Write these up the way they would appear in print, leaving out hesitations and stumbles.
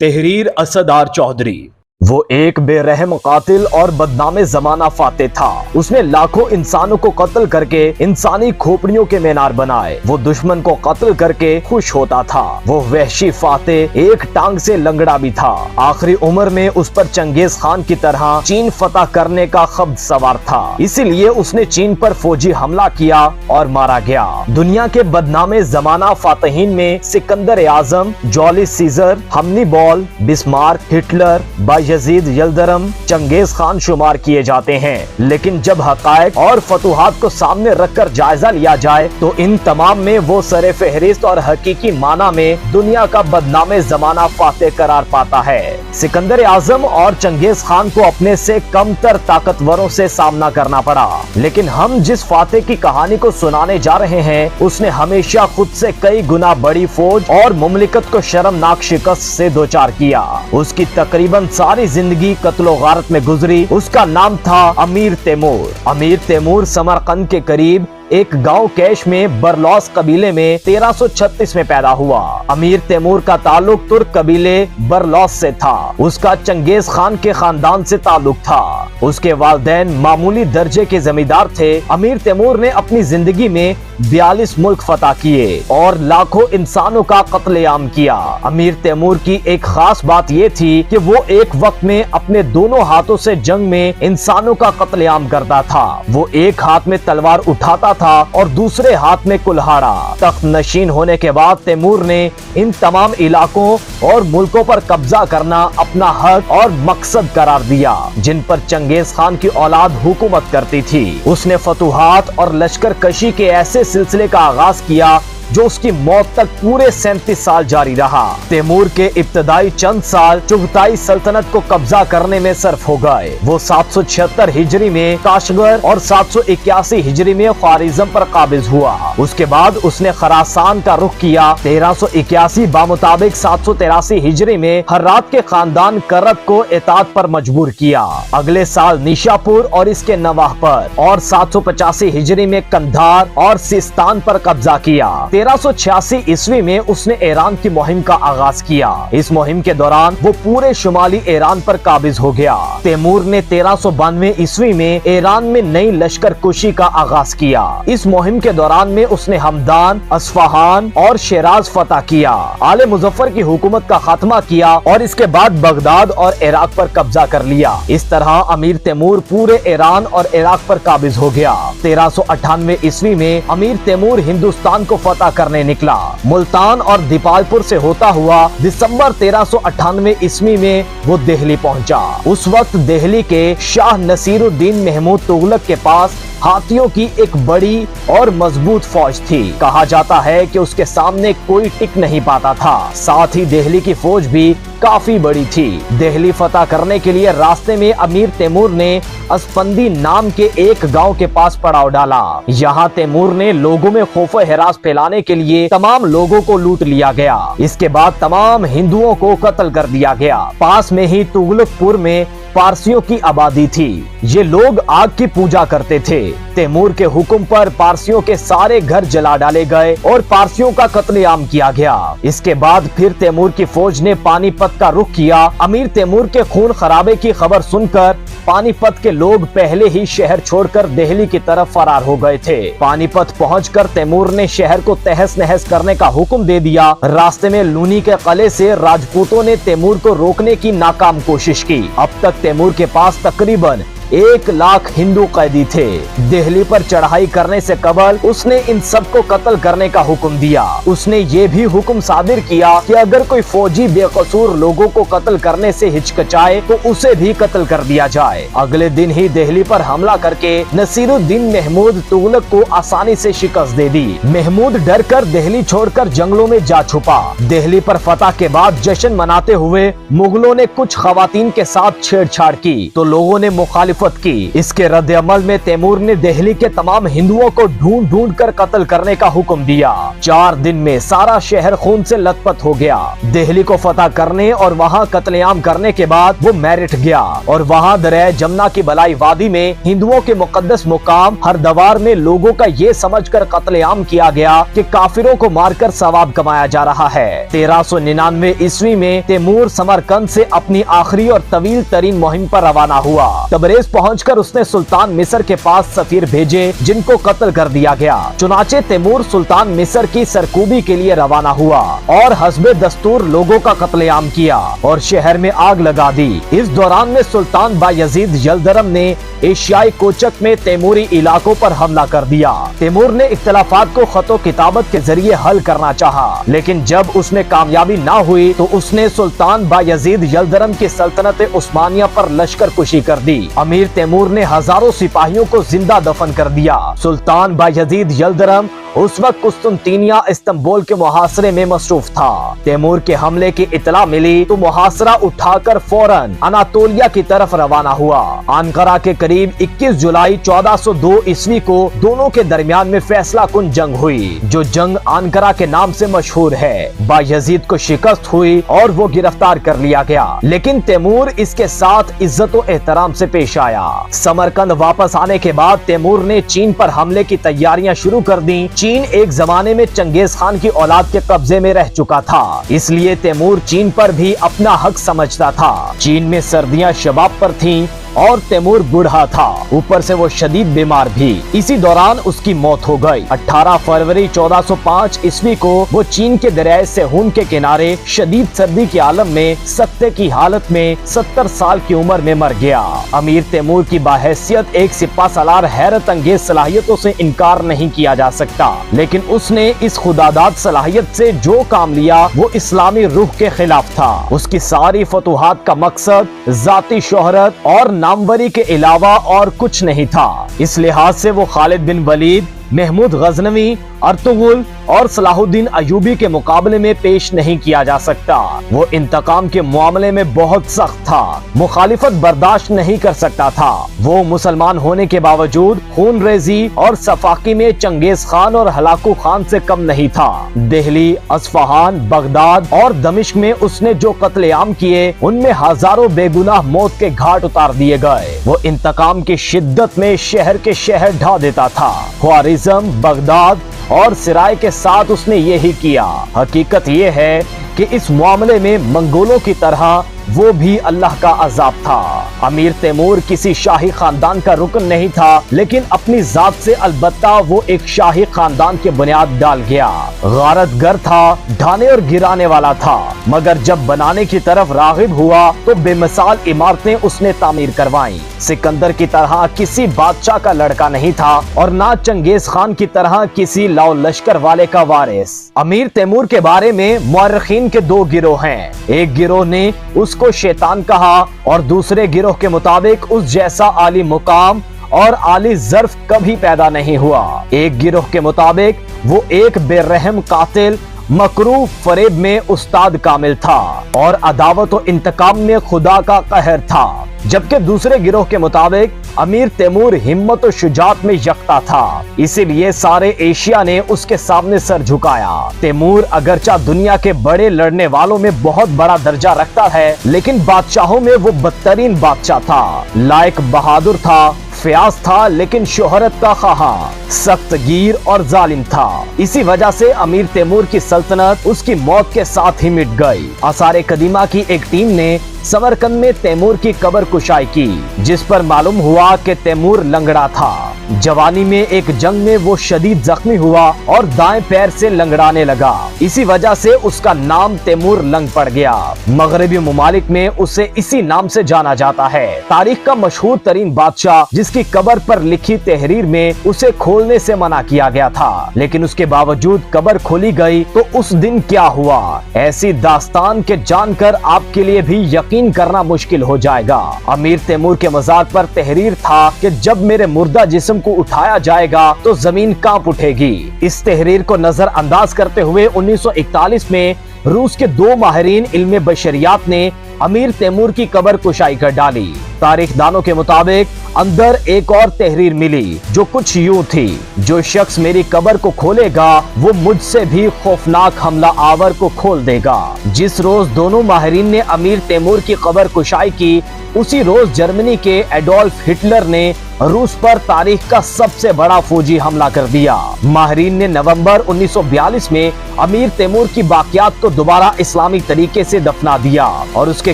तहरीर असदार चौधरी। वो एक बेरहम कातिल और बदनाम जमाना फाते था। उसने लाखों इंसानों को कत्ल करके इंसानी खोपड़ियों के मीनार बनाए। वो दुश्मन को कत्ल करके खुश होता था। वो वहशी फाते एक टांग से लंगड़ा भी था। आखिरी उम्र में उस पर चंगेज खान की तरह चीन फतह करने का खब्ज सवार था। इसीलिए उसने चीन पर फौजी हमला किया और मारा गया। दुनिया के बदनाम जमाना फातहीन में सिकंदर आजम, Julius Caesar, Hannibal, Bismarck, Hitler, Yazid Yildirim, Genghis Khan शुमार किए जाते हैं। लेकिन जब हकायक और फतुहात को सामने रखकर जायजा लिया जाए तो इन तमाम में वो सरे फहरिस्त और हकीकी माना में दुनिया का बदनाम जमाना फाते करार पाता है। सिकंदर आजम और चंगेज खान को अपने से कमतर ताकतवरों से सामना करना पड़ा, लेकिन हम जिस फाते की कहानी को सुनाने जा रहे हैं उसने हमेशा खुद से कई गुना बड़ी फौज और मुमलिकत को शर्मनाक शिकस्त से दोचार किया। उसकी तकरीबन सारी जिंदगी कत्लो गारत में गुजरी। उसका नाम था अमीर तैमूर। अमीर तैमूर समरकंद के करीब एक गांव कैश में बरलौस कबीले में 1336 में पैदा हुआ। अमीर तैमूर का ताल्लुक तुर्क कबीले बरलौस से था। उसका चंगेज खान के खानदान से ताल्लुक था। उसके वालिदैन मामूली दर्जे के जमींदार थे। अमीर तैमूर ने अपनी जिंदगी में 42 मुल्क फतह किए और लाखों इंसानों का कत्लेआम किया। अमीर तैमूर की एक खास बात ये थी कि वो एक वक्त में अपने दोनों हाथों से जंग में इंसानों का कत्लेआम करता था। वो एक हाथ में तलवार उठाता था और दूसरे हाथ में कुल्हाड़ा। तख्त नशीन होने के बाद तैमूर ने इन तमाम इलाकों और मुल्कों पर कब्जा करना अपना हक और मकसद करार दिया जिन पर चंगेज खान की औलाद हुकूमत करती थी। उसने फतुहात और लश्कर कशी के ऐसे सिलसिले का आगाज किया जो उसकी मौत तक पूरे 37 साल जारी रहा। तैमूर के इब्तदाई चंद साल चुगताई सल्तनत को कब्जा करने में सर्फ हो गए। वो 776 हिजरी में काशगर और 781 हिजरी में ख्वारिज़म पर काबिज हुआ। उसके बाद उसने खरासान का रुख किया। 1381 बामुताबिक 783 हिजरी में हर्रात के खानदान करत को इताअत पर मजबूर किया। अगले साल निशापुर और इसके नवाह पर और 785 हिजरी में कंधार और सिस्तान पर कब्जा किया। 1386 ईस्वी में उसने ईरान की मुहिम का आगाज किया। इस मुहिम के दौरान वो पूरे शुमाली ईरान पर काबिज हो गया। तैमूर ने 1392 ईस्वी में ईरान में नई लश्कर कुशी का आगाज किया। इस मुहिम के दौरान में उसने हमदान, अस्फहान और शिराज फतह किया। आले मुजफ्फर की हुकूमत का खात्मा किया और इसके बाद बगदाद और इराक पर कब्जा कर लिया। इस तरह अमीर तैमूर पूरे ईरान और इराक पर काबिज हो गया। 1398 ईस्वी में अमीर तैमूर हिंदुस्तान को फतह करने निकला। मुल्तान और दीपालपुर से होता हुआ दिसंबर 1398 ईस्वी में वो दिल्ली पहुंचा। उस वक्त दिल्ली के शाह नसीरुद्दीन महमूद तुगलक के पास हाथियों की एक बड़ी और मजबूत फौज थी। कहा जाता है कि उसके सामने कोई टिक नहीं पाता था। साथ ही दिल्ली की फौज भी काफी बड़ी थी। दिल्ली फतह करने के लिए रास्ते में अमीर तैमूर ने असफंदी नाम के एक गांव के पास पड़ाव डाला। यहाँ तैमूर ने लोगों में खौफ हिरास फैलाने के लिए तमाम लोगों को लूट लिया गया। इसके बाद तमाम हिंदुओं को कत्ल कर दिया गया। पास में ही तुगलकपुर में पारसियों की आबादी थी। ये लोग आग की पूजा करते थे। तैमूर के हुक्म पर पारसियों के सारे घर जला डाले गए और पारसियों का कत्लेआम किया गया। इसके बाद फिर तैमूर की फौज ने पानीपत का रुख किया। अमीर तैमूर के खून खराबे की खबर सुनकर पानीपत के लोग पहले ही शहर छोड़कर दिल्ली की तरफ फरार हो गए थे। पानीपत पहुंचकर तैमूर ने शहर को तहस नहस करने का हुक्म दे दिया। रास्ते में लूनी के किले से राजपूतों ने तैमूर को रोकने की नाकाम कोशिश की। अब तक तैमूर के पास तकरीबन 1 लाख हिंदू कैदी थे। दिल्ली पर चढ़ाई करने से कबल उसने इन सबको कत्ल करने का हुक्म दिया। उसने ये भी हुक्म सादिर किया कि अगर कोई फौजी बेकसूर लोगों को कत्ल करने से हिचकिचाए तो उसे भी कत्ल कर दिया जाए। अगले दिन ही दिल्ली पर हमला करके नसीरुद्दीन महमूद तुगलक को आसानी से शिकस्त दे दी। महमूद डर कर दिल्ली छोड़कर जंगलों में जा छुपा। दिल्ली पर फतह के बाद जश्न मनाते हुए मुगलों ने कुछ खवातीन के साथ छेड़छाड़ की तो लोगों ने मुखालिफ मुखालिफत की। इसके रद्द अमल में तैमूर ने दिल्ली के तमाम हिंदुओं को ढूंढ ढूंढ कर कत्ल करने का हुक्म दिया। 4 दिन में सारा शहर खून से लथपथ हो गया। दिल्ली को फतह करने और वहाँ कत्लेआम करने के बाद वो मेरठ गया और वहाँ दरिया जमुना की बलाई वादी में हिंदुओं के मुकद्दस मुकाम हरद्वार में लोगों का ये समझकर कत्लेआम किया गया कि काफिरों को मारकर सवाब कमाया जा रहा है। 1399 ईस्वी में तैमूर समरकंद से अपनी आखिरी और तवील तरीन मुहिम पर रवाना हुआ। तबरेज पहुंचकर उसने सुल्तान मिस्र के पास सफीर भेजे जिनको कत्ल कर दिया गया। चुनाचे तैमूर सुल्तान मिस्र की सरकूबी के लिए रवाना हुआ और हस्बे दस्तूर लोगों का कत्लेआम किया और शहर में आग लगा दी। इस दौरान में सुल्तान बायजीद यलदरम ने एशियाई कोचक में तैमूरी इलाकों पर हमला कर दिया। तैमूर ने इख्तिलाफात को खतो किताबत के जरिए हल करना चाहा, लेकिन जब उसमें कामयाबी न हुई तो उसने सुल्तान बायजीद यलदरम की सल्तनत उस्मानिया पर लश्कर कुशी कर दी। अमीर तैमूर ने हजारों सिपाहियों को जिंदा दफन कर दिया। सुल्तान बायजीद यलदरम उस वक्त कुस्तुनतीनिया इस्तांबुल के मुहासरे में मसरूफ था। तैमूर के हमले की इतला मिली तो मुहासरा उठाकर फौरन अनातोलिया की तरफ रवाना हुआ। अंकारा के करीब 21 जुलाई 1402 ईस्वी को दोनों के दरमियान में फैसला कुन जंग हुई, जो जंग अंकारा के नाम से मशहूर है। बायजीद को शिकस्त हुई और वो गिरफ्तार कर लिया गया, लेकिन तैमूर इसके साथ इज्जत और एहतराम से पेश आया। समरकंद वापस आने के बाद तैमूर ने चीन पर हमले की तैयारियां शुरू कर दी। चीन एक जमाने में चंगेज खान की औलाद के कब्जे में रह चुका था, इसलिए तैमूर चीन पर भी अपना हक समझता था। चीन में सर्दियां शबाब पर थीं और तैमूर बूढ़ा था, ऊपर से वो शदीद बीमार भी। इसी दौरान उसकी मौत हो गई। 18 फरवरी 1405 ईस्वी को वो चीन के दरिया सेहून के किनारे शदीद सर्दी के आलम में सख्ते की हालत में 70 साल की उम्र में मर गया। अमीर तैमूर की बाहैसियत एक सिपा सलार हैरत अंगेज सलाहियतों से इनकार नहीं किया जा सकता, लेकिन उसने इस खुदादाद सलाहियत से जो काम लिया वो इस्लामी रूह के खिलाफ था। उसकी सारी फतुहात का मकसद जाती शोहरत और नामवरी के अलावा और कुछ नहीं था। इस लिहाज से वो खालिद बिन वलीद, महमूद गजनवी, अर्तुगरुल और सलाहुद्दीन अयूबी के मुकाबले में पेश नहीं किया जा सकता। वो इंतकाम के मामले में बहुत सख्त था, मुखालिफत बर्दाश्त नहीं कर सकता था। वो मुसलमान होने के बावजूद खून रेजी और सफाकी में चंगेज खान और हलाकू खान से कम नहीं था। दिल्ली, अस्फहान, बगदाद और दमिश्क में उसने जो कत्लेआम किए उनमें हजारों बेगुनाह मौत के घाट उतार दिए गए। वो इंतकाम की शिद्दत में शहर के शहर ढा देता था। ख्वारिज़म, बगदाद और सिराय के साथ उसने यही किया। हकीकत ये है कि इस मामले में मंगोलों की तरह वो भी अल्लाह का अजाब था। अमीर तैमूर किसी शाही खानदान का रुकन नहीं था, लेकिन अपनी जात से अलबत्ता वो एक शाही खानदान के बुनियाद डाल गया। गारतगर था, ढाने और गिराने वाला था, मगर जब बनाने की तरफ रागिब हुआ तो बेमिसाल इमारतें उसने तामीर करवाईं। सिकंदर की तरह किसी बादशाह का लड़का नहीं था और ना चंगेज खान की तरह किसी लाओ लश्कर वाले का वारिस। अमीर तैमूर के बारे में मुअर्रिखीन के 2 गिरोह हैं। एक गिरोह ने उसको शैतान कहा और दूसरे गिरोह के मुताबिक उस जैसा आली मुकाम और आली ज़र्फ कभी पैदा नहीं हुआ। एक गिरोह के मुताबिक वो एक बेरहम कातिल, मकरू फरेब में उस्ताद कामिल था और अदावत और इंतकाम में खुदा का कहर था, जबकि दूसरे गिरोह के मुताबिक अमीर तैमूर हिम्मत और शुजात में यकता था, इसीलिए सारे एशिया ने उसके सामने सर झुकाया। तैमूर अगरचा दुनिया के बड़े लड़ने वालों में बहुत बड़ा दर्जा रखता है, लेकिन बादशाहों में वो बदतरीन बादशाह था। लायक बहादुर था, फयाज था, लेकिन शोहरत का ख्वाहा, सख्त गिर और जालिम था। इसी वजह से अमीर तैमूर की सल्तनत उसकी मौत के साथ ही मिट गई। आसार कदीमा की एक टीम ने समरकंद में तैमूर की कब्र कुशाई की, जिस पर मालूम हुआ कि तैमूर लंगड़ा था। जवानी में एक जंग में वो शदीद जख्मी हुआ और दाएं पैर से लंगड़ाने लगा। इसी वजह से उसका नाम तैमूर लंग पड़ गया। मगरबी मुमालिक में उसे इसी नाम से जाना जाता है। तारीख का मशहूर तरीन बादशाह जिसकी कब्र पर लिखी तहरीर में उसे खोलने से मना किया गया था, लेकिन उसके बावजूद कब्र खोली गई तो उस दिन क्या हुआ, ऐसी दास्तान के जानकर आपके लिए भी यकीन करना मुश्किल हो जाएगा। अमीर तैमूर के मज़ार पर तहरीर था कि जब मेरे मुर्दा जिस्म को उठाया जाएगा तो जमीन कांप उठेगी। इस तहरीर को नजर अंदाज करते हुए 1941 में रूस के 2 माहिरीन इल्मे बशरियात ने अमीर तैमूर की कब्र कुशाई कर डाली। तारीखदानों के मुताबिक अंदर एक और तहरीर मिली जो कुछ यूं थी, जो शख्स मेरी कब्र को खोलेगा वो मुझसे भी खौफनाक हमला आवर को खोल देगा। जिस रोज दोनों माहिरीन ने अमीर तैमूर की कब्र कुशाई की, उसी रोज जर्मनी के एडोल्फ हिटलर ने रूस पर तारीख का सबसे बड़ा फौजी हमला कर दिया। माहिरीन ने नवंबर 1942 में अमीर तैमूर की बाकियात को दोबारा इस्लामी तरीके से दफना दिया और उसके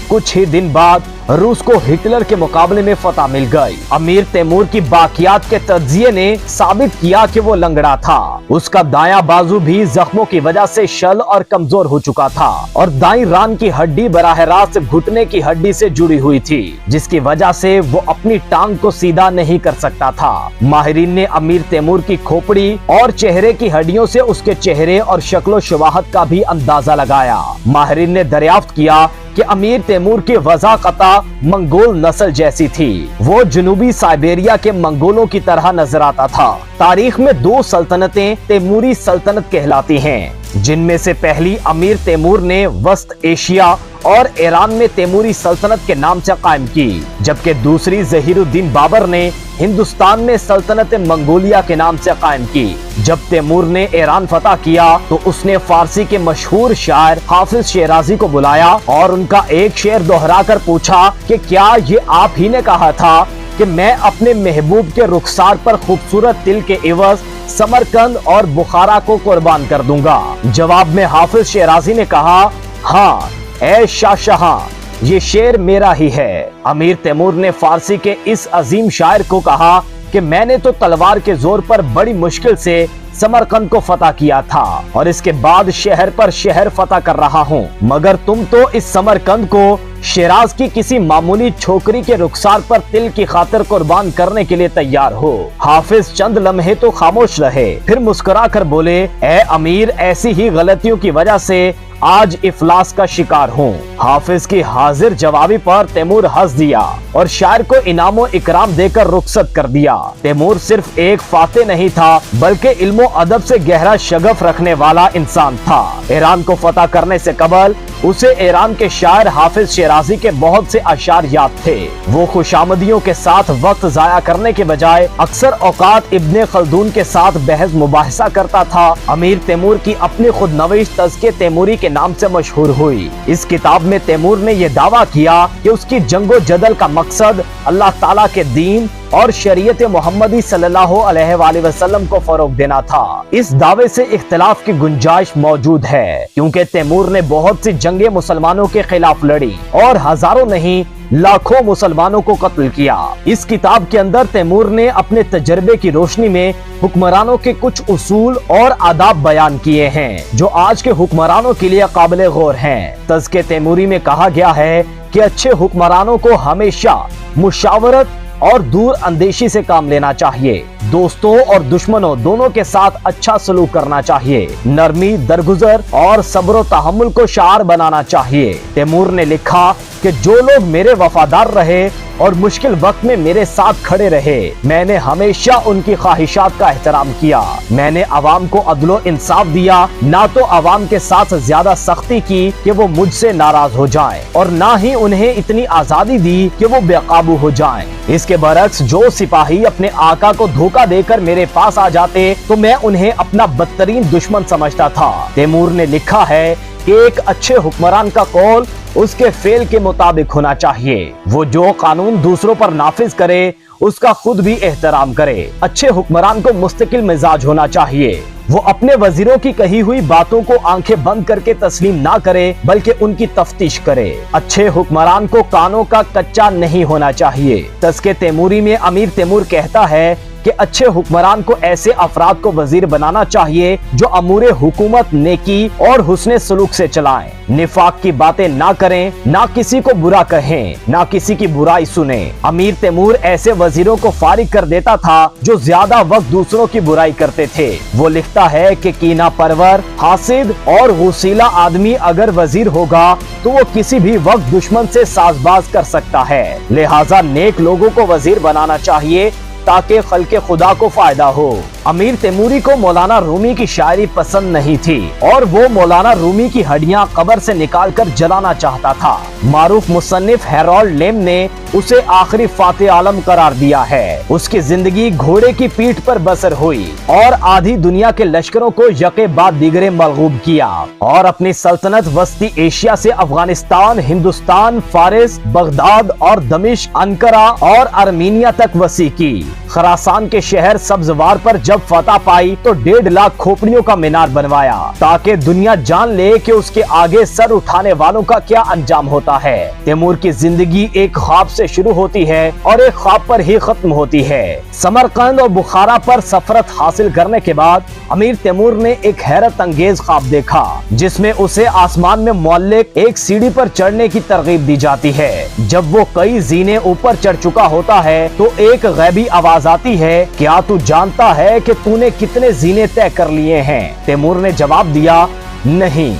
कुछ ही दिन बाद रूस को हिटलर के मुकाबले में फतह मिल गई। अमीर तैमूर की बाकियात के तज्जिये ने साबित किया कि वो लंगड़ा था। उसका दायां बाजू भी जख्मों की वजह से शल और कमजोर हो चुका था और दाईं रान की हड्डी बराह रास्त घुटने की हड्डी से जुड़ी हुई थी, जिसकी वजह से वो अपनी टांग को सीधा नहीं कर सकता था। माहिरीन ने अमीर तैमूर की खोपड़ी और चेहरे की हड्डियों से उसके चेहरे और शक्लो शवाहत का भी अंदाजा लगाया। माहिरीन ने दरियाफ्त किया कि अमीर तैमूर की वज़ाक़ता मंगोल नस्ल जैसी थी। वो जनूबी साइबेरिया के मंगोलों की तरह नजर आता था। तारीख में दो सल्तनतें तैमूरी सल्तनत कहलाती हैं, जिनमें से पहली अमीर तैमूर ने वस्त एशिया और ईरान में तैमूरी सल्तनत के नाम से कायम की, जबकि दूसरी ज़हीरुद्दीन बाबर ने हिंदुस्तान में सल्तनत मंगोलिया के नाम से कायम की। जब तैमूर ने ईरान फतह किया तो उसने फारसी के मशहूर शायर हाफिज शिराजी को बुलाया और उनका एक शेर दोहराकर पूछा कि क्या ये आप ही ने कहा था कि मैं अपने महबूब के रुखसार पर खूबसूरत तिल के एवज समरकंद और बुखारा को कुर्बान कर दूंगा। जवाब में हाफिज शिराजी ने कहा, हाँ ऐ शाहजहां, ये शेर मेरा ही है। अमीर तैमूर ने फारसी के इस अजीम शायर को कहा कि मैंने तो तलवार के जोर पर बड़ी मुश्किल से समरकंद को फतह किया था और इसके बाद शहर पर शहर फतह कर रहा हूँ, मगर तुम तो इस समरकंद को शिराज की किसी मामूली छोकरी के रुखसार पर तिल की खातिर कुर्बान करने के लिए तैयार हो। हाफिज चंद लम्हे तो खामोश रहे, फिर मुस्कुरा कर बोले, ए अमीर, ऐसी ही गलतियों की वजह से आज इफलास का शिकार हूँ। हाफिज की हाजिर जवाबी पर तैमूर हंस दिया और शायर को इनामो इकराम देकर रुखसत कर दिया। तैमूर सिर्फ एक फाते नहीं था, बल्कि इल्मो अदब से गहरा शगफ रखने वाला इंसान था। ईरान को फतह करने से कबल उसे ईरान के शायर हाफिज शिराजी के बहुत से अशार याद थे। वो खुशामदियों के साथ वक्त जाया करने के बजाय अक्सर औकात इब्ने खल्दून के साथ बहस मुबाहिसा करता था। अमीर तैमूर की अपनी खुदनवीश तज़किए तैमूरी के नाम से मशहूर हुई। इस किताब में तैमूर ने यह दावा किया कि उसकी जंगो जदल का मकसद अल्लाह ताला के दीन और शरीयत मोहम्मदी सल्लल्लाहु अलैहि वसल्लम को फरोग देना था। इस दावे से इख्तिलाफ की गुंजाइश मौजूद है, क्योंकि तैमूर ने बहुत सी जंगे मुसलमानों के खिलाफ लड़ी और हजारों नहीं लाखों मुसलमानों को कत्ल किया। इस किताब के अंदर तैमूर ने अपने तजर्बे की रोशनी में हुक्मरानों के कुछ उसूल और आदाब बयान किए हैं, जो आज के हुक्मरानों के लिए काबिल गौर हैं। तज़किए तैमूरी में कहा गया है कि अच्छे हुक्मरानों को हमेशा मुशावरत और दूर अंदेशी से काम लेना चाहिए। दोस्तों और दुश्मनों दोनों के साथ अच्छा सलूक करना चाहिए। नरमी, दरगुजर और सब्र तहम्मुल को शार बनाना चाहिए। तैमूर ने लिखा कि जो लोग मेरे वफादार रहे और मुश्किल वक्त में मेरे साथ खड़े रहे, मैंने हमेशा उनकी ख्वाहिशात का एहतराम किया। मैंने अवाम को अदलो इंसाफ दिया, ना तो अवाम के साथ ज्यादा सख्ती की कि वो मुझसे नाराज हो जाएं, और ना ही उन्हें इतनी आजादी दी कि वो बेकाबू हो जाएं। इसके बरक्स जो सिपाही अपने आका को धोखा देकर मेरे पास आ जाते तो मैं उन्हें अपना बदतरीन दुश्मन समझता था। तैमूर ने लिखा है कि एक अच्छे हुक्मरान का कौल उसके फेल के मुताबिक होना चाहिए। वो जो कानून दूसरों पर नाफिज करे उसका खुद भी एहतराम करे। अच्छे हुक्मरान को मुस्तकिल मिजाज होना चाहिए। वो अपने वजीरों की कही हुई बातों को आंखें बंद करके तस्लीम ना करे, बल्कि उनकी तफ्तीश करे। अच्छे हुक्मरान को कानों का कच्चा नहीं होना चाहिए। तज़किए तैमूरी में अमीर तैमूर कहता है कि अच्छे हुक्मरान को ऐसे अफराद को वजीर बनाना चाहिए जो अमूरे हुकूमत नेकी और हुस्ने सलूक से चलाएं, निफाक की बातें ना करें, ना किसी को बुरा कहें, ना किसी की बुराई सुने। अमीर तैमूर ऐसे वजीरों को फारिग कर देता था जो ज्यादा वक्त दूसरों की बुराई करते थे। वो लिखता है कि कीना परवर, हासिद और गुसीला आदमी अगर वजीर होगा तो वो किसी भी वक्त दुश्मन से साजबाज कर सकता है। लिहाजा नेक लोगों को वजीर बनाना चाहिए ताकि खल्के खुदा को फायदा हो। अमीर तैमूरी को मौलाना रूमी की शायरी पसंद नहीं थी और वो मौलाना रूमी की हड्डियां कब्र से निकालकर जलाना चाहता था। मारूफ मुसन्निफ हैरोल्ड लेम ने उसे आखिरी फाते आलम करार दिया है। उसकी जिंदगी घोड़े की पीठ पर बसर हुई और आधी दुनिया के लश्करों को यके बाद दीगरे मलगूब किया और अपनी सल्तनत वस्ती एशिया से अफगानिस्तान, हिंदुस्तान, फारिस, बगदाद और दमिश्क, अंकारा और आर्मीनिया तक वसी की। खरासान के शहर सब्जवार पर जब फतह पाई तो 1.5 लाख खोपड़ियों का मीनार बनवाया ताकि दुनिया जान ले कि उसके आगे सर उठाने वालों का क्या अंजाम होता है। तैमूर की जिंदगी एक ख्वाब से शुरू होती है और एक ख्वाब पर ही खत्म होती है। समरकंद और बुखारा पर सफरत हासिल करने के बाद अमीर तैमूर ने एक हैरत अंगेज ख्वाब देखा जिसमें उसे आसमान में मुअल्लिक एक सीढ़ी पर चढ़ने की तरगीब दी जाती है। जब वो कई जीने ऊपर चढ़ चुका होता है तो एक गैबी आवाज आती है, क्या तू जानता है कि तूने कितने जीने तय कर लिए हैं? तैमूर ने जवाब दिया, नहीं।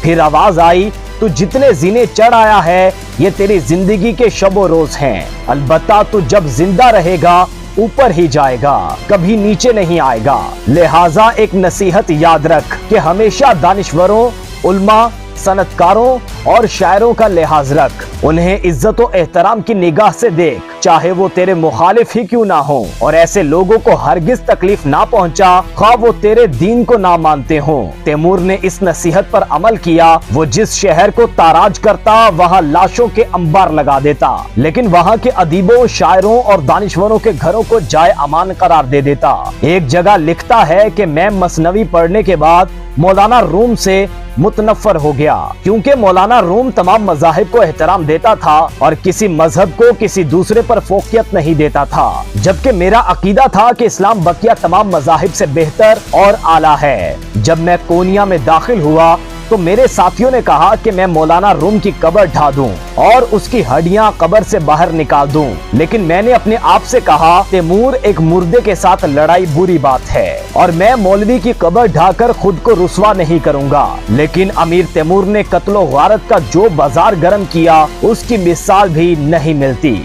फिर आवाज आई, तू जितने जीने चढ़ आया है ये तेरी जिंदगी के शबो रोज हैं। अलबत्ता तू जब जिंदा रहेगा ऊपर ही जाएगा, कभी नीचे नहीं आएगा। लिहाजा एक नसीहत याद रख कि हमेशा दानिश्वरों, उल्मा, सनतकारों और शायरों का लिहाज रख। उन्हें इज्जत और एहतराम की निगाह से देख, चाहे वो तेरे मुखालिफ ही क्यों ना हो, और ऐसे लोगों को हरगिज तकलीफ ना पहुंचा, खा वो तेरे दीन को ना मानते हो। तैमूर ने इस नसीहत पर अमल किया। वो जिस शहर को ताराज करता वहाँ लाशों के अंबार लगा देता, लेकिन वहाँ के अदीबों, शायरों और दानिश्वरों के घरों को जाए अमान करार दे देता। एक जगह लिखता है कि मैं मसनवी पढ़ने के बाद मौलाना रूम से मुतनफ़र हो गया, क्योंकि मौलाना रूम तमाम मज़ाहिब को एहतराम देता था और किसी मजहब को किसी दूसरे पर फोकियत नहीं देता था, जबकि मेरा अकीदा था कि इस्लाम बकिया तमाम मज़ाहिब से बेहतर और आला है। जब मैं कोनिया में दाखिल हुआ तो मेरे साथियों ने कहा कि मैं मौलाना रूम की कब्र ढा दूं और उसकी हड्डियां कब्र से बाहर निकाल दूं, लेकिन मैंने अपने आप से कहा, तैमूर एक मुर्दे के साथ लड़ाई बुरी बात है और मैं मौलवी की कब्र ढाकर खुद को रुसवा नहीं करूंगा। लेकिन अमीर तैमूर ने कत्लो गारत का जो बाजार गर्म किया उसकी मिसाल भी नहीं मिलती।